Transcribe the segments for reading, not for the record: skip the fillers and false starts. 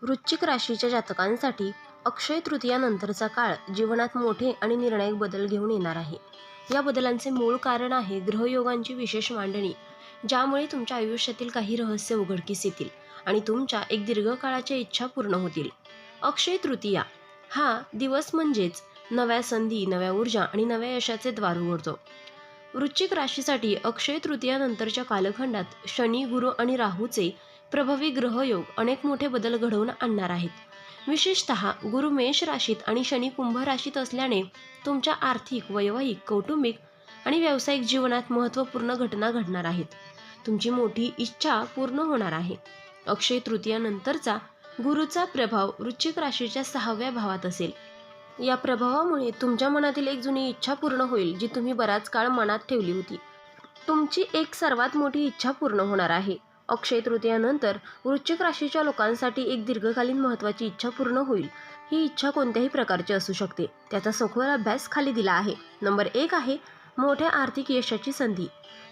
वृश्चिक राशीच्या जातकांसाठी अक्षय तृतीयानंतरचा काळ जीवनात मोठे आणि निर्णायक बदल घेऊन येणार आहे. या बदलांचे मूळ कारण आहे ग्रहयोगांची विशेष मांडणी, ज्यामुळे तुमच्या आयुष्यातील काही रहस्य उघडकीस येतील आणि तुमच्या एक दीर्घकाळाच्या इच्छा पूर्ण होतील. अक्षय तृतीया हा दिवस म्हणजेच नव्या संधी, नव्या ऊर्जा आणि नव्या यशाचे द्वार उघडतो. वृश्चिक राशीसाठी अक्षय तृतीयानंतरच्या कालखंडात शनी, गुरु आणि राहूचे प्रभावी ग्रहयोग अनेक मोठे बदल घडवून आणणार आहेत. विशेषतः गुरु मेष राशीत आणि शनी कुंभ राशीत असल्याने तुमच्या आर्थिक, वैवाहिक, कौटुंबिक आणि व्यावसायिक जीवनात महत्त्वपूर्ण घटना घडणार आहेत. तुमची मोठी इच्छा पूर्ण होणार आहे. अक्षय तृतीयानंतरचा गुरुचा प्रभाव वृश्चिक राशीच्या 6व्या भावात असेल. या प्रभावामुळे तुमच्या मनातील एक जुनी इच्छा पूर्ण होईल, जी तुम्ही बराच काळ मनात ठेवली होती. तुमची एक सर्वात मोठी इच्छा पूर्ण होणार आहे. अक्षय तृतीयानंतर वृश्चिक राशीच्या लोकांसाठी एक दीर्घकालीन महत्त्वाची इच्छा पूर्ण होईल. ही इच्छा कोणत्याही प्रकारची असू शकते. त्याचा सखोल अभ्यास खाली दिला आहे. नंबर 1 आहे मोठ्या आर्थिक यशाची संधी.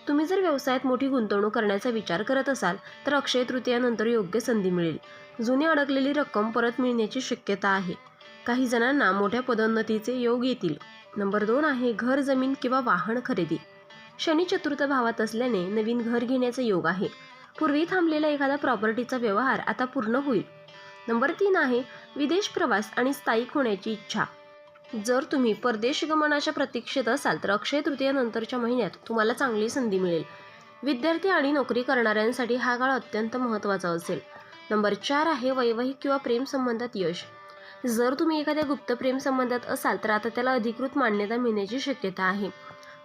तुम्ही जर व्यवसायात मोठी गुंतवणूक करण्याचा विचार करत असाल तर अक्षय तृतीयानंतर योग्य संधी मिळेल. जुनी अडकलेली रक्कम परत मिळण्याची शक्यता आहे. काही जणांना मोठ्या पदोन्नतीचे योग येतील. नंबर 2 आहे घर, जमीन किंवा वाहन खरेदी. शनी चतुर्थ भावात असल्याने नवीन घर घेण्याचे योग आहे. पूर्वी थांबलेला एखादा प्रॉपर्टीचा व्यवहार आता पूर्ण होईल. नंबर 3 आहे विदेश प्रवास आणि स्थायिक होण्याची इच्छा. जर तुम्ही परदेश गमनाच्या प्रतीक्षेत असाल तर अक्षय तृतीयानंतरच्या महिन्यात तुम्हाला चांगली संधी मिळेल. विद्यार्थी आणि नोकरी करणाऱ्यांसाठी हा काळ अत्यंत महत्त्वाचा असेल. नंबर 4 आहे वैवाहिक किंवा प्रेम संबंधात यश. जर तुम्ही एखाद्या गुप्त प्रेम संबंधात असाल तर आता त्याला अधिकृत मान्यता मिळण्याची शक्यता आहे.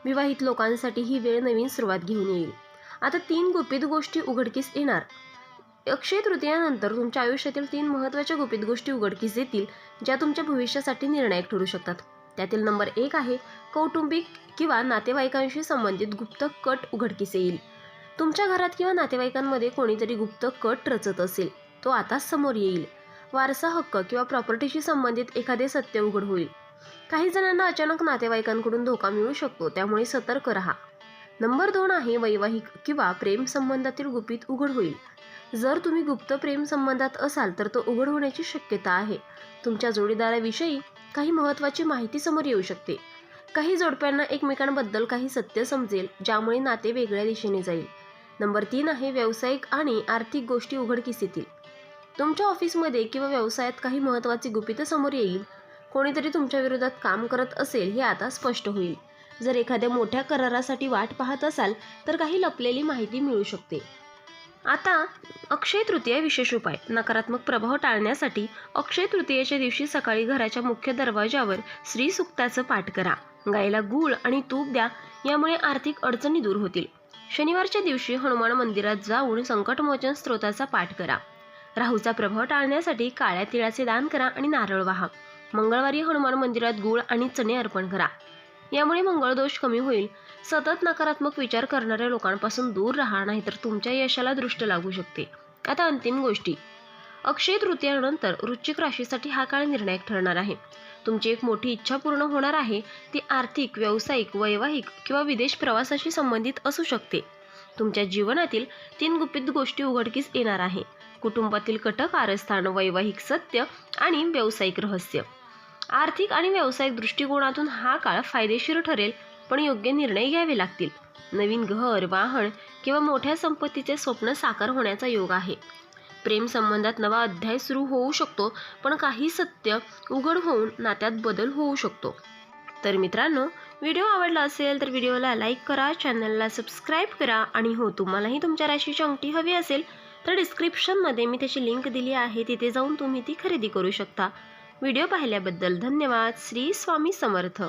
विवाहित लोकांसाठी ही वेळ नवीन सुरुवात घेऊन येईल. आता 3 गुपित गोष्टी उघडकीस येणार. अक्षय तृतीयानंतर तुमच्या आयुष्यातील 3 महत्त्वाच्या गुपित गोष्टी उघडकीस येतील, ज्या तुमच्या भविष्यासाठी निर्णायक ठरू शकतात. त्यातील नंबर 1 आहे कौटुंबिक किंवा नातेवाईकांशी संबंधित गुप्त कट उघडकीस येईल. तुमच्या घरात किंवा नातेवाईकांमध्ये कोणीतरी गुप्त कट रचत असेल, तो आता समोर येईल. वारसा हक्क किंवा प्रॉपर्टीशी संबंधित एखादे सत्य उघड होईल. काही जणांना अचानक नातेवाईकांकडून धोका मिळू शकतो, त्यामुळे सतर्क राहा. नंबर 2 आहे वैवाहिक किंवा प्रेम संबंधातील गुपित उघड होईल. जर तुम्ही गुप्त प्रेम संबंधात असाल तर तो उघड होण्याची शक्यता आहे. तुमच्या जोडीदाराविषयी काही महत्त्वाची माहिती समोर येऊ शकते. काही जोडप्यांना एकमेकांबद्दल काही सत्य समजेल, ज्यामुळे नाते वेगळ्या दिशेने जाईल. नंबर 3 आहे व्यावसायिक आणि आर्थिक गोष्टी उघडकीस येतील. तुमच्या ऑफिसमध्ये किंवा व्यवसायात काही महत्त्वाची गुपितं समोर येईल. कोणीतरी तुमच्या विरोधात काम करत असेल हे आता स्पष्ट होईल. जर एखाद्या मोठ्या करारासाठी वाट पाहत असाल तर काही लपलेली माहिती मिळू शकते. आता अक्षय तृतीया विशेष उपाय. नकारात्मक प्रभाव टाळण्यासाठी अक्षय तृतीयेच्या दिवशी सकाळी घराच्या मुख्य दरवाजावर श्री सूक्ताचं पाठ करा. गायला गूळ आणि तूप द्या, यामुळे आर्थिक अडचणी दूर होतील. शनिवारच्या दिवशी हनुमान मंदिरात जाऊन संकटमोचन स्तोत्राचा पाठ करा. राहूचा प्रभाव टाळण्यासाठी काळ्या तिळाचे दान करा आणि नारळ वाहा. मंगळवारी हनुमान मंदिरात गूळ आणि चणे अर्पण करा. यामुळे मंगळदोष कमी होईल. सतत नकारात्मक विचार करणाऱ्या लोकांपासून दूर राहा, नाहीतर तुमच्या यशाला दृष्ट लागू शकते. आता अंतिम गोष्टी. अक्षय तृतीयानंतर वृश्चिक राशीसाठी हा काळ निर्णायक ठरणार आहे. तुमची एक मोठी इच्छा पूर्ण होणार आहे. ती आर्थिक, व्यावसायिक, वैवाहिक किंवा विदेश प्रवासाशी संबंधित असू शकते. तुमच्या जीवनातील 3 गुपित गोष्टी उघडकीस येणार आहे. कुटुंबातील कट, कारस्थान, वैवाहिक सत्य आणि व्यावसायिक रहस्य. आर्थिक आणि व्यावसायिक दृष्टिकोनातून हा काळ फायदेशीर ठरेल, पण योग्य निर्णय घ्यावे लागतील. नवीन घर, वाहन किंवा मोठ्या संपत्तीचे स्वप्न साकार होण्याचा योग आहे. प्रेम संबंधात नवा अध्याय सुरू होऊ शकतो, पण काही सत्य उघड होऊन नात्यात बदल होऊ शकतो. तर मित्रांनो, व्हिडिओ आवडला असेल तर व्हिडिओला लाईक करा, चॅनलला सबस्क्राईब करा आणि हो, तुम्हालाही तुमच्या राशीची अंगठी हवी असेल तर डिस्क्रिप्शनमध्ये मी त्याची लिंक दिली आहे, तिथे जाऊन तुम्ही ती खरेदी करू शकता. व्हिडिओ पाहिल्याबद्दल धन्यवाद. श्री स्वामी समर्थ.